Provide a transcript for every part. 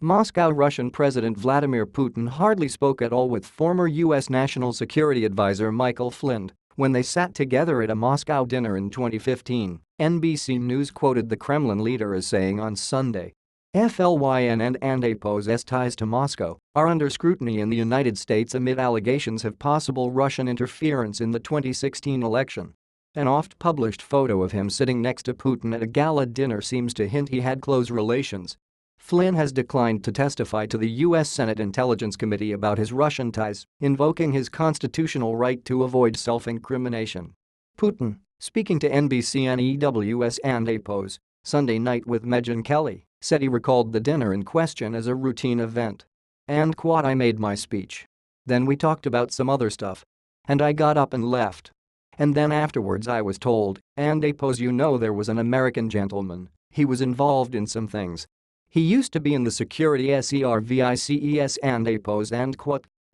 Moscow Russian President Vladimir Putin hardly spoke at all with former U.S. National Security Advisor Michael Flynn when they sat together at a Moscow dinner in 2015, NBC News quoted the Kremlin leader as saying on Sunday. Flynn and APO's ties to Moscow are under scrutiny in the United States amid allegations of possible Russian interference in the 2016 election. An oft-published photo of him sitting next to Putin at a gala dinner seems to hint he had close relations. Flynn has declined to testify to the U.S. Senate Intelligence Committee about his Russian ties, invoking his constitutional right to avoid self-incrimination. Putin, speaking to NBC News and APO's Sunday Night with Megyn Kelly, said he recalled the dinner in question as a routine event. "And I made my speech. Then we talked about some other stuff. And I got up and left. And then afterwards I was told, and APO's there was an American gentleman, he was involved in some things. He used to be in the security services and APO's and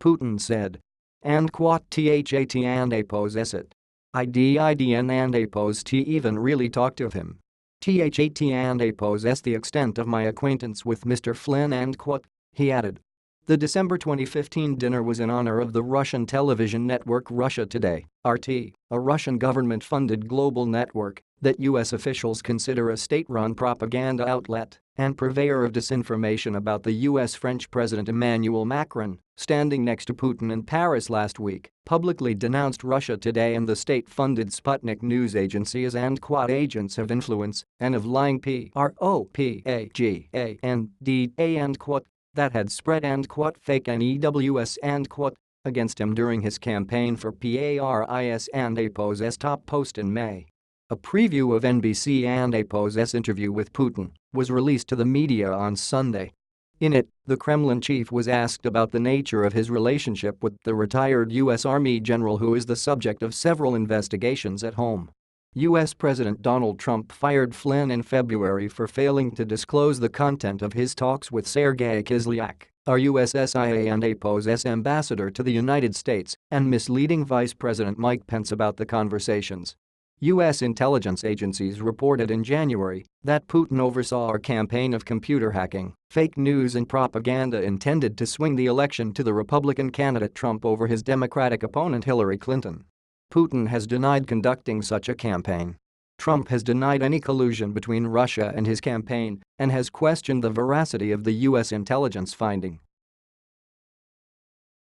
Putin said. And THAT and APO's it. I didn't and APO's even really talk to him. THAT and APO's the extent of my acquaintance with Mr. Flynn and he added. The December 2015 dinner was in honor of the Russian television network Russia Today, RT, a Russian government-funded global network that U.S. officials consider a state-run propaganda outlet and purveyor of disinformation about the U.S. French President Emmanuel Macron, standing next to Putin in Paris last week, publicly denounced Russia Today and the state-funded Sputnik news agency as agents of influence and of lying propaganda and that had spread fake news against him during his campaign for Paris and APO's top post in May. A preview of NBC and APO's interview with Putin was released to the media on Sunday. In it, the Kremlin chief was asked about the nature of his relationship with the retired U.S. Army general who is the subject of several investigations at home. U.S. President Donald Trump fired Flynn in February for failing to disclose the content of his talks with Sergei Kislyak, our U.S. CIA and APO's ambassador to the United States, and misleading Vice President Mike Pence about the conversations. U.S. intelligence agencies reported in January that Putin oversaw a campaign of computer hacking, fake news and propaganda intended to swing the election to the Republican candidate Trump over his Democratic opponent Hillary Clinton. Putin has denied conducting such a campaign. Trump has denied any collusion between Russia and his campaign and has questioned the veracity of the U.S. intelligence finding.